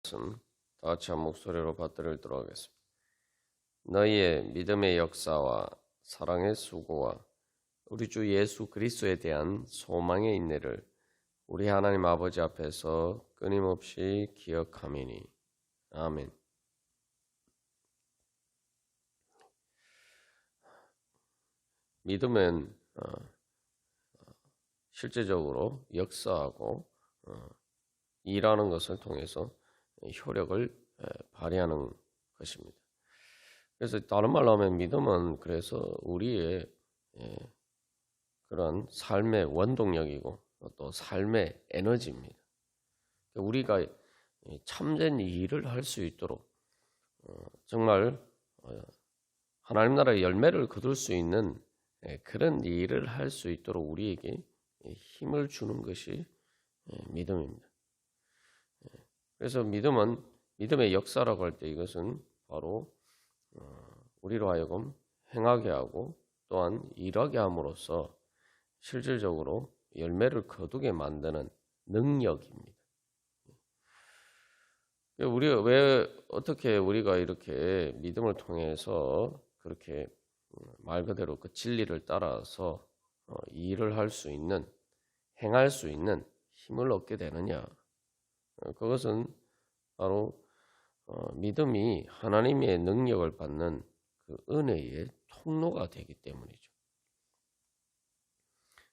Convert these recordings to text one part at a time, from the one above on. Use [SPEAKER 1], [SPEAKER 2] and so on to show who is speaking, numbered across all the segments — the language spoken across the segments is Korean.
[SPEAKER 1] 다 같이 한 목소리로 받들도록 하겠습니다. 너희의 믿음의 역사와 사랑의 수고와 우리 주 예수 그리스도에 대한 소망의 인내를 우리 하나님 아버지 앞에서 끊임없이 기억하미니. 아멘. 믿음은 실제적으로 역사하고 일하는 것을 통해서 효력을 발휘하는 것입니다. 그래서 다른 말로 하면 믿음은 그래서 우리의 그런 삶의 원동력이고 또 삶의 에너지입니다. 우리가 참된 일을 할 수 있도록 정말 하나님 나라의 열매를 거둘 수 있는 그런 일을 할 수 있도록 우리에게 힘을 주는 것이 믿음입니다. 그래서 믿음은 믿음의 역사라고 할 때 이것은 바로 우리로 하여금 행하게 하고 또한 일하게 함으로써 실질적으로 열매를 거두게 만드는 능력입니다. 우리가 어떻게 우리가 이렇게 믿음을 통해서 그렇게 말 그대로 그 진리를 따라서 일을 할 수 있는, 행할 수 있는 힘을 얻게 되느냐? 그것은 바로 믿음이 하나님의 능력을 받는 그 은혜의 통로가 되기 때문이죠.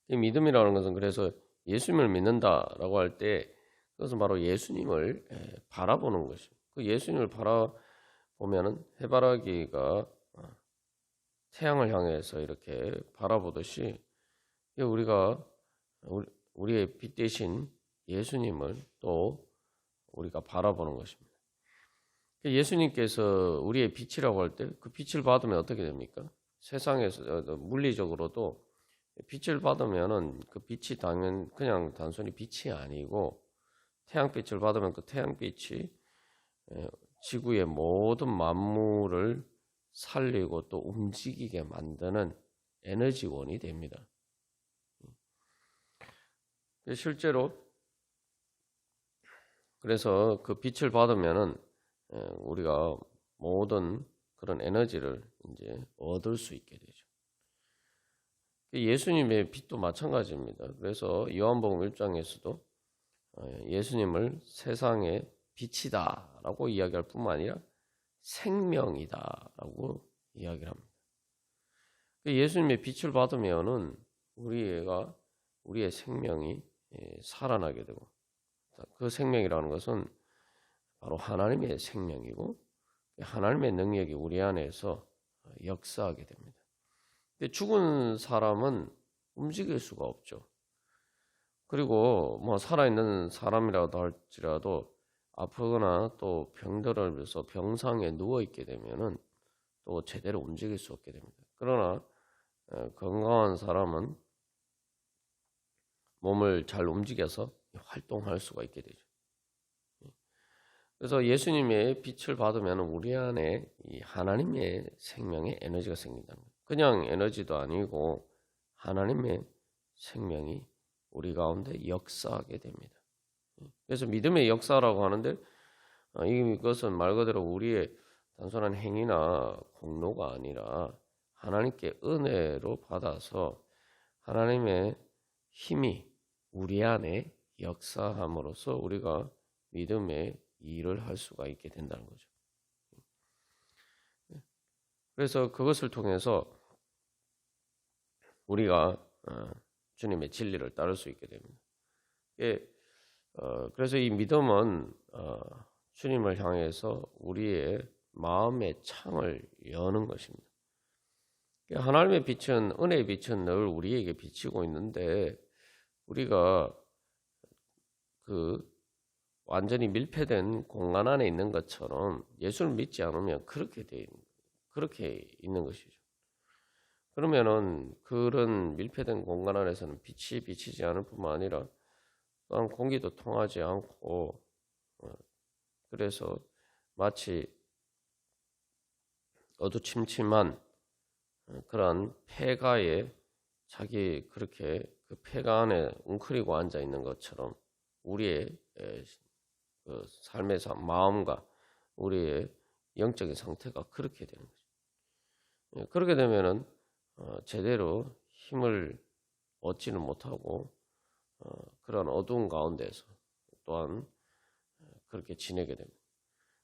[SPEAKER 1] 이 믿음이라는 것은 그래서 예수님을 믿는다라고 할 때 그것은 바로 예수님을 바라보는 것입니다. 그 예수님을 바라보면은 해바라기가 태양을 향해서 이렇게 바라보듯이 우리가 우리의 빛 대신 예수님을 또 우리가 바라보는 것입니다. 예수님께서 우리의 빛이라고 할 때 그 빛을 받으면 어떻게 됩니까? 세상에서 물리적으로도 빛을 받으면은 그 빛이 그냥 단순히 빛이 아니고 태양빛을 받으면 그 태양빛이 지구의 모든 만물을 살리고 또 움직이게 만드는 에너지원이 됩니다. 실제로 그래서 그 빛을 받으면은 우리가 모든 그런 에너지를 이제 얻을 수 있게 되죠. 예수님의 빛도 마찬가지입니다. 그래서 요한복음 1장에서도 예수님을 세상의 빛이다라고 이야기할 뿐만 아니라 생명이다라고 이야기를 합니다. 예수님의 빛을 받으면은 우리의 생명이 살아나게 되고 그 생명이라는 것은 바로 하나님의 생명이고 하나님의 능력이 우리 안에서 역사하게 됩니다. 근데 죽은 사람은 움직일 수가 없죠. 그리고 뭐 살아있는 사람이라도 할지라도 아프거나 또 병들어서 병상에 누워있게 되면은 또 제대로 움직일 수 없게 됩니다. 그러나 건강한 사람은 몸을 잘 움직여서 활동할 수가 있게 되죠. 그래서 예수님의 빛을 받으면 우리 안에 이 하나님의 생명의 에너지가 생긴다는 거예요. 그냥 에너지도 아니고 하나님의 생명이 우리 가운데 역사하게 됩니다. 그래서 믿음의 역사라고 하는데 이것은 말 그대로 우리의 단순한 행위나 공로가 아니라 하나님께 은혜로 받아서 하나님의 힘이 우리 안에 역사함으로써 우리가 믿음의 일을 할 수가 있게 된다는 거죠. 그래서 그것을 통해서 우리가 주님의 진리를 따를 수 있게 됩니다. 그래서 이 믿음은 주님을 향해서 우리의 마음의 창을 여는 것입니다. 하나님의 빛은 은혜의 빛은 늘 우리에게 비치고 있는데 우리가 그 완전히 밀폐된 공간 안에 있는 것처럼 예수를 믿지 않으면 그렇게 있는 것이죠. 그러면은 그런 밀폐된 공간 안에서는 빛이 비치지 않을 뿐만 아니라 또한 공기도 통하지 않고 그래서 마치 어두침침한 그런 폐가에 자기 그렇게 그 폐가 안에 웅크리고 앉아 있는 것처럼 우리의 그 삶의 마음과 우리의 영적인 상태가 그렇게 되는 거죠. 예, 그렇게 되면은 제대로 힘을 얻지는 못하고 그런 어두운 가운데서 또한 그렇게 지내게 됩니다.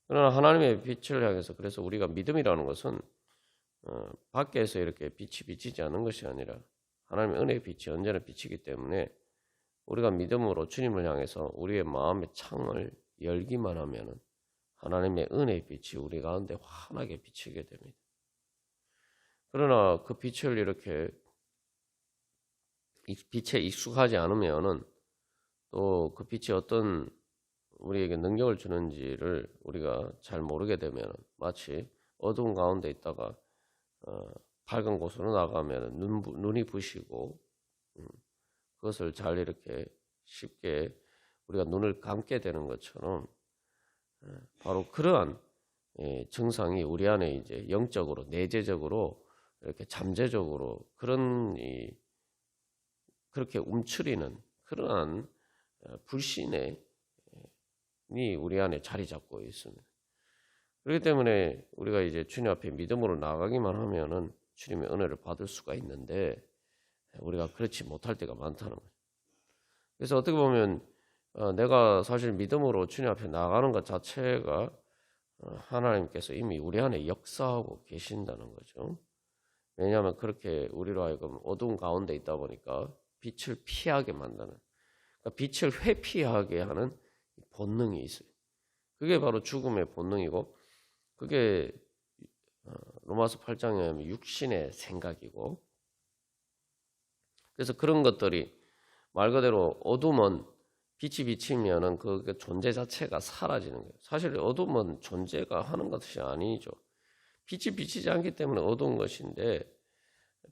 [SPEAKER 1] 그러나 하나님의 빛을 향해서, 그래서 우리가 믿음이라는 것은 밖에서 이렇게 빛이 비치지 않는 것이 아니라 하나님의 은혜의 빛이 언제나 비치기 때문에 우리가 믿음으로 주님을 향해서 우리의 마음의 창을 열기만 하면은 하나님의 은혜의 빛이 우리 가운데 환하게 비치게 됩니다. 그러나 그 빛을 이렇게 빛에 익숙하지 않으면은 또 그 빛이 어떤 우리에게 능력을 주는지를 우리가 잘 모르게 되면 마치 어두운 가운데 있다가 밝은 곳으로 나가면 눈이 부시고 그것을 잘 이렇게 쉽게 우리가 눈을 감게 되는 것처럼 바로 그러한 증상이 우리 안에 이제 영적으로 내재적으로 이렇게 잠재적으로 그렇게 움츠리는 그러한 불신이 우리 안에 자리 잡고 있습니다. 그렇기 때문에 우리가 이제 주님 앞에 믿음으로 나가기만 하면은 주님의 은혜를 받을 수가 있는데 우리가 그렇지 못할 때가 많다는 거예요. 그래서 어떻게 보면 내가 사실 믿음으로 주님 앞에 나가는 것 자체가 하나님께서 이미 우리 안에 역사하고 계신다는 거죠. 왜냐하면 그렇게 우리로 하여금 어두운 가운데 있다 보니까 빛을 피하게 만드는, 그러니까 빛을 회피하게 하는 본능이 있어요. 그게 바로 죽음의 본능이고, 그게 로마서 8장에 하면 육신의 생각이고, 그래서 그런 것들이 말 그대로 어둠은 빛이 비치면은 그 존재 자체가 사라지는 거예요. 사실 어둠은 존재가 하는 것이 아니죠. 빛이 비치지 않기 때문에 어두운 것인데,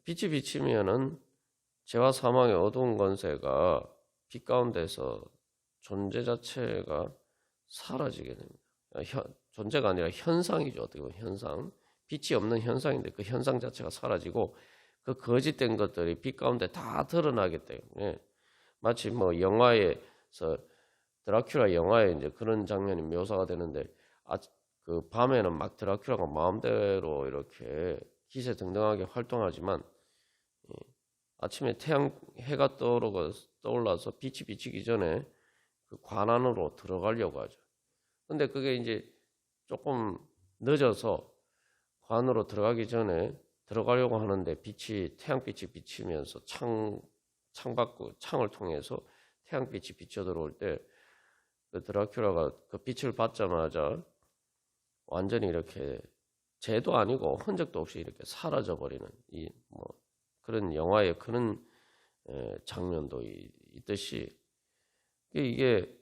[SPEAKER 1] 빛이 비치면은 죄와 사망의 어두운 권세가 빛 가운데서 존재 자체가 사라지게 됩니다. 존재가 아니라 현상이죠. 어떻게 보면 현상. 빛이 없는 현상인데 그 현상 자체가 사라지고 그 거짓된 것들이 빛 가운데 다 드러나기 때문에 마치 뭐 영화에서 드라큘라 영화에 이제 그런 장면이 묘사가 되는데 그 밤에는 막 드라큘라가 마음대로 이렇게 기세등등하게 활동하지만 아침에 해가 떠올라서 빛이 비치기 전에 그 관 안으로 들어가려고 하죠. 근데 그게 이제 조금 늦어서 관으로 들어가기 전에 들어가려고 하는데 태양빛이 비치면서 창을 통해서 태양빛이 비쳐 들어올 때 그 드라큘라가 그 빛을 받자마자 완전히 이렇게 죄도 아니고 흔적도 없이 이렇게 사라져 버리는 그런 영화의 그런 장면도 있듯이 이게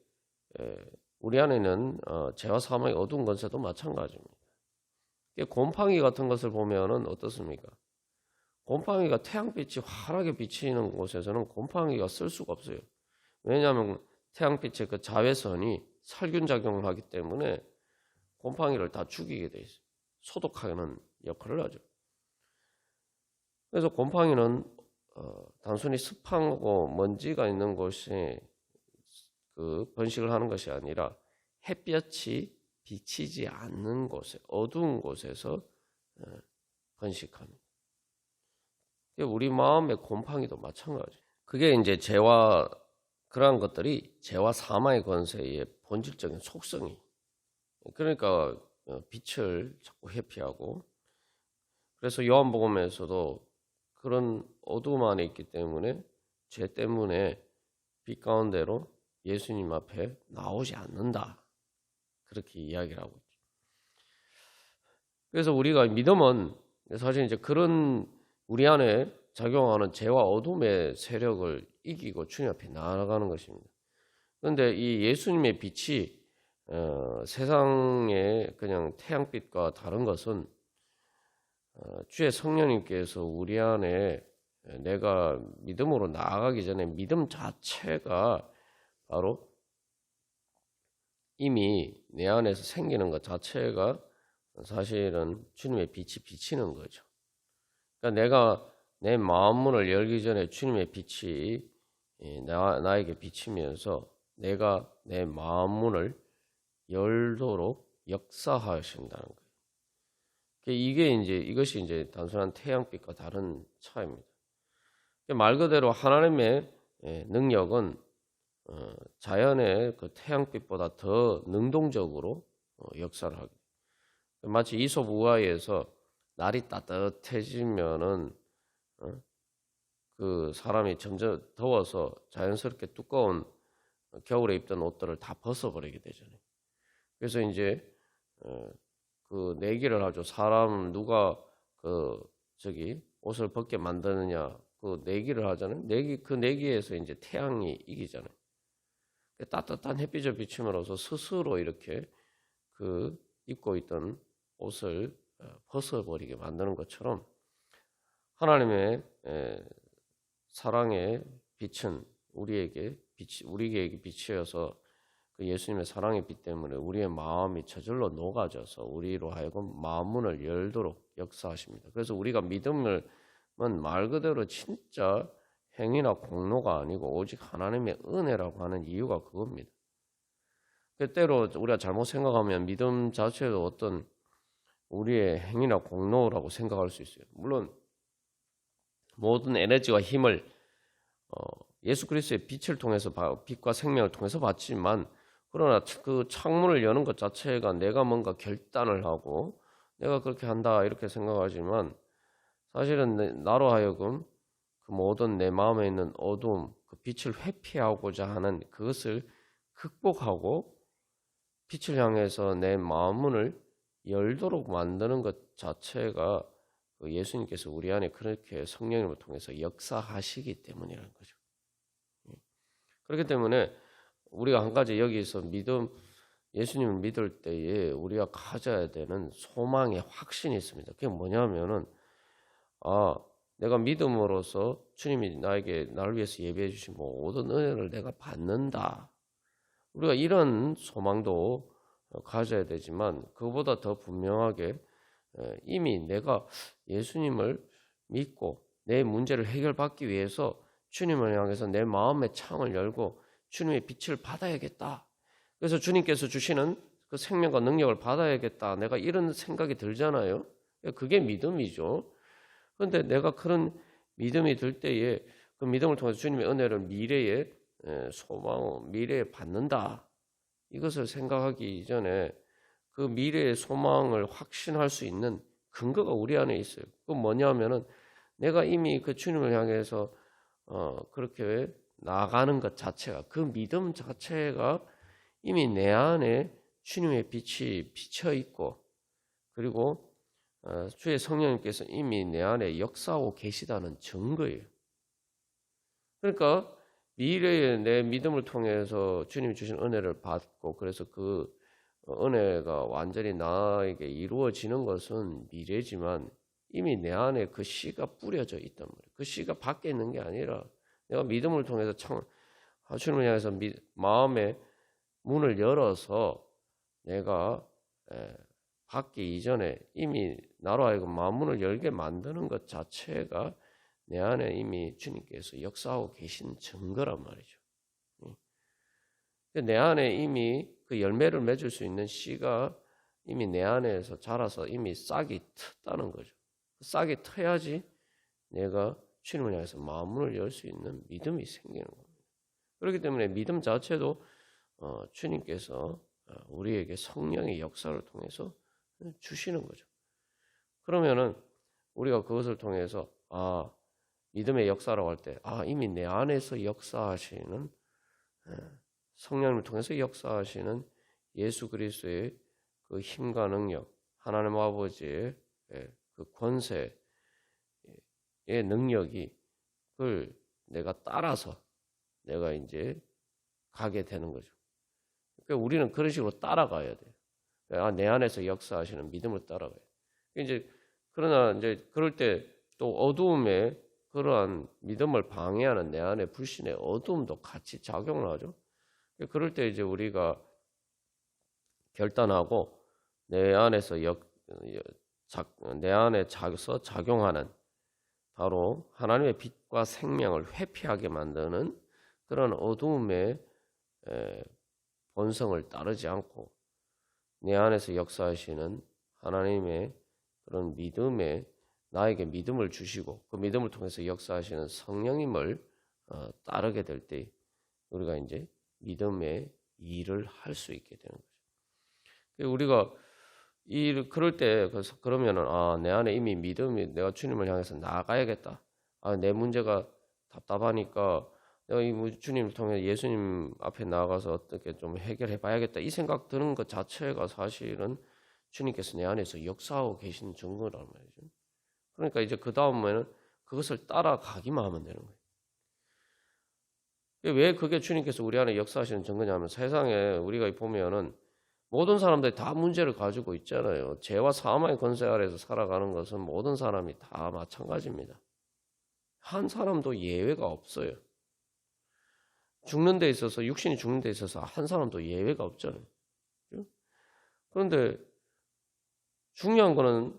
[SPEAKER 1] 우리 안에는 죄와 사망의 어두운 권세도 마찬가지입니다. 곰팡이 같은 것을 보면은 어떻습니까? 곰팡이가 태양빛이 환하게 비치는 곳에서는 곰팡이가 쓸 수가 없어요. 왜냐하면 태양빛의 그 자외선이 살균 작용을 하기 때문에 곰팡이를 다 죽이게 돼 있어요. 소독하는 역할을 하죠. 그래서 곰팡이는 단순히 습하고 먼지가 있는 곳에 그 번식을 하는 것이 아니라 햇볕이 비치지 않는 곳에 어두운 곳에서 번식합니다. 우리 마음의 곰팡이도 마찬가지예요. 그게 이제 그러한 것들이 죄와 사망의 권세의 본질적인 속성이. 그러니까 빛을 자꾸 회피하고, 그래서 요한복음에서도 그런 어두움 안에 있기 때문에 죄 때문에 빛 가운데로 예수님 앞에 나오지 않는다. 그렇게 이야기를 하고 있죠. 그래서 우리가 믿음은 사실 이제 그런 우리 안에 작용하는 죄와 어둠의 세력을 이기고 주님 앞에 나아가는 것입니다. 그런데 이 예수님의 빛이 세상의 그냥 태양빛과 다른 것은 주의 성령님께서 우리 안에 내가 믿음으로 나아가기 전에 믿음 자체가 바로 이미 내 안에서 생기는 것 자체가 사실은 주님의 빛이 비치는 거죠. 그러니까 내가 내 마음문을 열기 전에 주님의 빛이 나에게 비치면서 내가 내 마음문을 열도록 역사하신다는 거예요. 이것이 이제 단순한 태양빛과 다른 차이입니다. 말 그대로 하나님의 능력은 자연의 그 태양빛보다 더 능동적으로 역사를 하게 돼요. 마치 이솝 우화에서 날이 따뜻해지면은 그 사람이 점점 더워서 자연스럽게 두꺼운 겨울에 입던 옷들을 다 벗어버리게 되잖아요. 그래서 이제 그 내기를 하죠. 사람 누가 옷을 벗게 만드느냐 그 내기를 하잖아요. 그 내기에서 이제 태양이 이기잖아요. 따뜻한 햇빛을 비춤으로써 스스로 이렇게 그 입고 있던 옷을 벗어버리게 만드는 것처럼 하나님의 사랑의 빛은 우리에게 빛이어서 그 예수님의 사랑의 빛 때문에 우리의 마음이 저절로 녹아져서 우리로 하여금 마음문을 열도록 역사하십니다. 그래서 우리가 믿음은 말 그대로 진짜 행위나 공로가 아니고 오직 하나님의 은혜라고 하는 이유가 그겁니다. 때로 우리가 잘못 생각하면 믿음 자체도 어떤 우리의 행위나 공로라고 생각할 수 있어요. 물론 모든 에너지와 힘을 예수 그리스도의 빛을 통해서 빛과 생명을 통해서 받지만 그러나 그 창문을 여는 것 자체가 내가 뭔가 결단을 하고 내가 그렇게 한다 이렇게 생각하지만 사실은 나로 하여금 그 모든 내 마음에 있는 어두움, 그 빛을 회피하고자 하는 그것을 극복하고 빛을 향해서 내 마음문을 열도록 만드는 것 자체가 예수님께서 우리 안에 그렇게 성령님을 통해서 역사하시기 때문이라는 거죠. 그렇기 때문에 우리가 한 가지 여기서 예수님을 믿을 때에 우리가 가져야 되는 소망의 확신이 있습니다. 그게 뭐냐면은 내가 믿음으로써 주님이 나를 위해서 예배해 주신 모든 은혜를 내가 받는다. 우리가 이런 소망도 가져야 되지만 그보다 더 분명하게 이미 내가 예수님을 믿고 내 문제를 해결받기 위해서 주님을 향해서 내 마음의 창을 열고 주님의 빛을 받아야겠다. 그래서 주님께서 주시는 그 생명과 능력을 받아야겠다. 내가 이런 생각이 들잖아요. 그게 믿음이죠. 그런데 내가 그런 믿음이 들 때에 그 믿음을 통해서 주님의 은혜를 미래에 소망, 미래에 받는다. 이것을 생각하기 이전에 그 미래의 소망을 확신할 수 있는 근거가 우리 안에 있어요. 그건 뭐냐면은 내가 이미 그 주님을 향해서 그렇게 나아가는 것 자체가 그 믿음 자체가 이미 내 안에 주님의 빛이 비쳐 있고 그리고 주의 성령님께서 이미 내 안에 역사하고 계시다는 증거예요. 그러니까 미래에 내 믿음을 통해서 주님이 주신 은혜를 받고 그래서 그 은혜가 완전히 나에게 이루어지는 것은 미래지만 이미 내 안에 그 씨가 뿌려져 있단 말이에요. 그 씨가 밖에 있는 게 아니라 내가 믿음을 통해서 주님을 향해서 마음의 문을 열어서 내가 받기 이전에 이미 나로 하여금 마음문을 열게 만드는 것 자체가 내 안에 이미 주님께서 역사하고 계신 증거란 말이죠. 내 안에 이미 그 열매를 맺을 수 있는 씨가 이미 내 안에서 자라서 이미 싹이 텄다는 거죠. 싹이 트야지 내가 주님을 향해서 마음문을 열 수 있는 믿음이 생기는 겁니다. 그렇기 때문에 믿음 자체도 주님께서 우리에게 성령의 역사를 통해서 주시는 거죠. 그러면은 우리가 그것을 통해서 믿음의 역사라고 할 때 이미 내 안에서 역사하시는 성령을 통해서 역사하시는 예수 그리스도의 그 힘과 능력, 하나님 아버지의 그 권세의 능력이 그걸 내가 따라서 내가 이제 가게 되는 거죠. 그러니까 우리는 그런 식으로 따라가야 돼요. 내 안에서 역사하시는 믿음을 따라가요. 그러나 이제 그럴 때 또 어두움에 그러한 믿음을 방해하는 내 안에 불신의 어두움도 같이 작용을 하죠. 그럴 때 이제 우리가 결단하고 내 안에서 내 안에 작용하는 바로 하나님의 빛과 생명을 회피하게 만드는 그런 어두움의 본성을 따르지 않고 내 안에서 역사하시는 하나님의 그런 나에게 믿음을 주시고 그 믿음을 통해서 역사하시는 성령님을 따르게 될 때 우리가 이제 믿음의 일을 할 수 있게 되는 거죠. 우리가 그럴 때 그러면은 내 안에 이미 믿음이 내가 주님을 향해서 나아가야겠다. 내 문제가 답답하니까 내가 이 주님을 통해 예수님 앞에 나아가서 어떻게 좀 해결해 봐야겠다. 이 생각 드는 것 자체가 사실은 주님께서 내 안에서 역사하고 계시는 증거란 말이죠. 그러니까 이제 그 다음에는 그것을 따라가기만 하면 되는 거예요. 왜 그게 주님께서 우리 안에 역사하시는 증거냐면 세상에 우리가 보면은 모든 사람들이 다 문제를 가지고 있잖아요. 죄와 사망의 권세 아래에서 살아가는 것은 모든 사람이 다 마찬가지입니다. 한 사람도 예외가 없어요. 죽는 데 있어서 육신이 죽는 데 있어서 한 사람도 예외가 없잖아요. 그런데 중요한 거는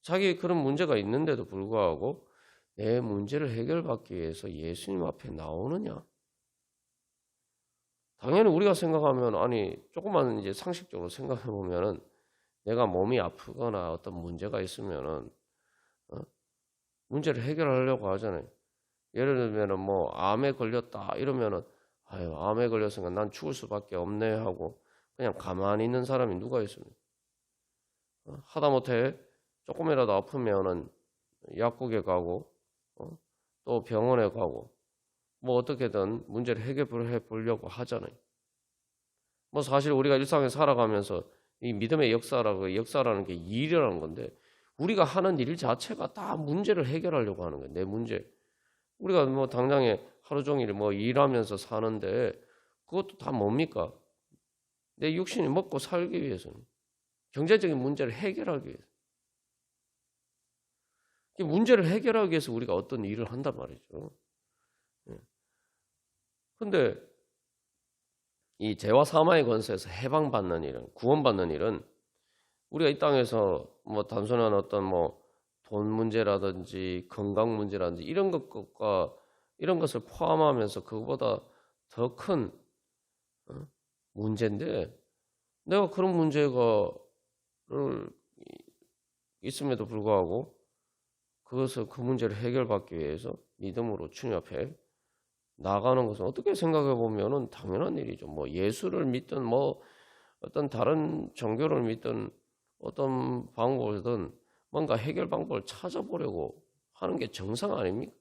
[SPEAKER 1] 자기 그런 문제가 있는데도 불구하고 내 문제를 해결받기 위해서 예수님 앞에 나오느냐? 당연히 우리가 생각하면 조금만 이제 상식적으로 생각해 보면은 내가 몸이 아프거나 어떤 문제가 있으면은 문제를 해결하려고 하잖아요. 예를 들면은 뭐 암에 걸렸다 이러면은 암에 걸렸으니까 난 죽을 수밖에 없네 하고 그냥 가만히 있는 사람이 누가 있습니까? 하다못해 조금이라도 아프면은 약국에 가고 또 병원에 가고 뭐 어떻게든 문제를 해결해 보려고 하잖아요. 뭐 사실 우리가 일상에 살아가면서 이 믿음의 역사라는 게 일이라는 건데 우리가 하는 일 자체가 다 문제를 해결하려고 하는 거예요. 내 문제. 우리가 뭐 당장에 하루 종일 뭐 일하면서 사는데 그것도 다 뭡니까? 내 육신이 먹고 살기 위해서는 경제적인 문제를 해결하기 위해서. 문제를 해결하기 위해서 우리가 어떤 일을 한단 말이죠. 그런데 이 죄와 사망의 권세에서 해방받는 일은, 구원받는 일은 우리가 이 땅에서 뭐 단순한 어떤 뭐 돈 문제라든지 건강 문제라든지 이런 것을 포함하면서 그거보다 더 큰 문제인데 내가 그런 문제가 있음에도 불구하고 그 문제를 해결받기 위해서 믿음으로 주님 앞에 나가는 것은 어떻게 생각해 보면은 당연한 일이죠. 뭐 예수를 믿든 뭐 어떤 다른 종교를 믿든 어떤 방법이든 뭔가 해결 방법을 찾아보려고 하는 게 정상 아닙니까?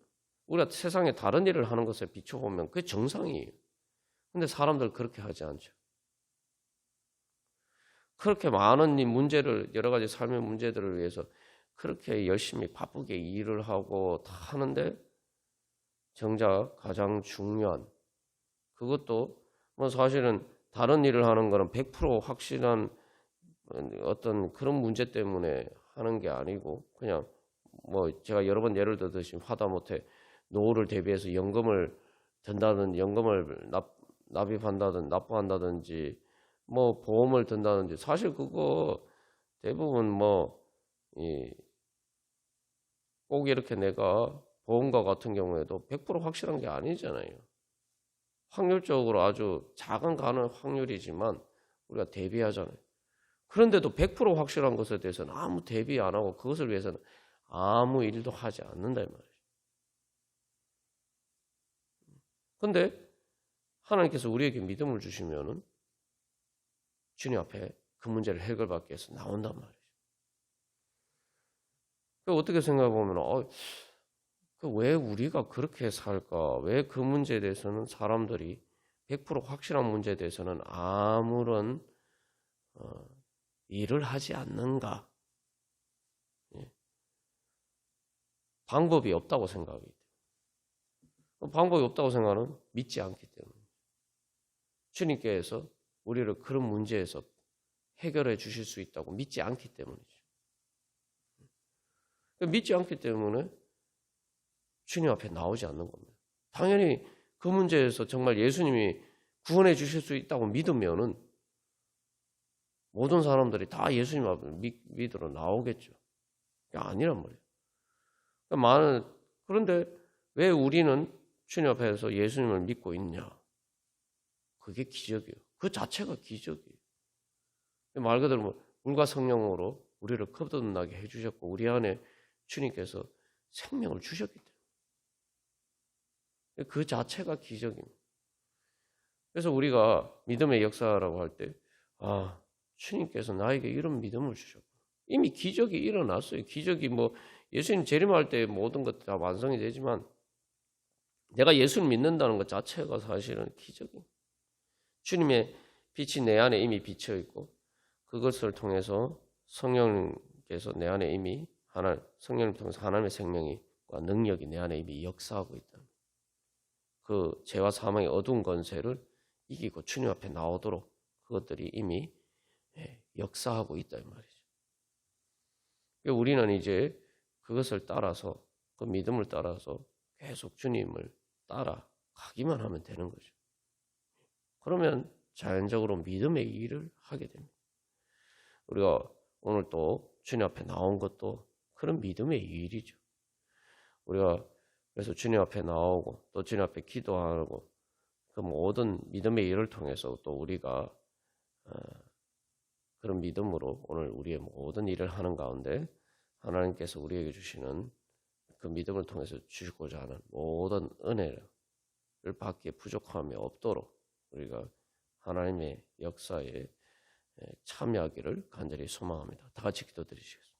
[SPEAKER 1] 우리가 세상에 다른 일을 하는 것에 비춰보면 그게 정상이에요. 근데 사람들 그렇게 하지 않죠. 그렇게 많은 이 문제를 여러 가지 삶의 문제들을 위해서 그렇게 열심히 바쁘게 일을 하고 다 하는데 정작 가장 중요한 그것도 뭐 사실은 다른 일을 하는 거는 100% 확실한 어떤 그런 문제 때문에 하는 게 아니고 그냥 뭐 제가 여러 번 예를 들듯이 하다못해 노후를 대비해서 연금을 든다든지 연금을 납입한다든지 납부한다든지 뭐 보험을 든다든지 사실 그거 대부분 꼭 이렇게 내가 보험과 같은 경우에도 100% 확실한 게 아니잖아요. 확률적으로 아주 작은 가능 확률이지만 우리가 대비하잖아요. 그런데도 100% 확실한 것에 대해서는 아무 대비 안 하고 그것을 위해서는 아무 일도 하지 않는다 이 말이죠. 그런데 하나님께서 우리에게 믿음을 주시면은 주님 앞에 그 문제를 해결받기 위해서 나온단 말이죠. 어떻게 생각해 보면 왜 우리가 그렇게 살까? 왜 그 문제에 대해서는 사람들이 100% 확실한 문제에 대해서는 아무런 일을 하지 않는가? 예. 방법이 없다고 생각이 돼요. 방법이 없다고 생각하는 믿지 않기 때문에. 주님께서 우리를 그런 문제에서 해결해 주실 수 있다고 믿지 않기 때문이죠. 믿지 않기 때문에 주님 앞에 나오지 않는 겁니다. 당연히 그 문제에서 정말 예수님이 구원해 주실 수 있다고 믿으면은 모든 사람들이 다 예수님 앞에 믿으러 나오겠죠. 아니란 말이에요. 그런데 왜 우리는 주님 앞에서 예수님을 믿고 있냐? 그게 기적이에요. 그 자체가 기적이에요. 말 그대로 뭐 물과 성령으로 우리를 거듭나게 해주셨고 우리 안에 주님께서 생명을 주셨기 때문에 그 자체가 기적입니다. 그래서 우리가 믿음의 역사라고 할 때 주님께서 나에게 이런 믿음을 주셨고 이미 기적이 일어났어요. 기적이 뭐 예수님 재림할 때 모든 것 다 완성이 되지만 내가 예수를 믿는다는 것 자체가 사실은 기적입니다. 주님의 빛이 내 안에 이미 비쳐 있고 그것을 통해서 성령께서 내 안에 이미 성령을 통해서 하나님의 생명과 능력이 내 안에 이미 역사하고 있다. 그 죄와 사망의 어두운 권세를 이기고 주님 앞에 나오도록 그것들이 이미 역사하고 있다 이 말이죠. 우리는 이제 그것을 따라서 그 믿음을 따라서 계속 주님을 따라가기만 하면 되는 거죠. 그러면 자연적으로 믿음의 일을 하게 됩니다. 우리가 오늘 또 주님 앞에 나온 것도 그런 믿음의 일이죠. 우리가 그래서 주님 앞에 나오고 또 주님 앞에 기도하고 그 모든 믿음의 일을 통해서 또 우리가 그런 믿음으로 오늘 우리의 모든 일을 하는 가운데 하나님께서 우리에게 주시는 그 믿음을 통해서 주시고자 하는 모든 은혜를 받기에 부족함이 없도록 우리가 하나님의 역사에 참여하기를 간절히 소망합니다. 다 같이 기도드리시겠습니다.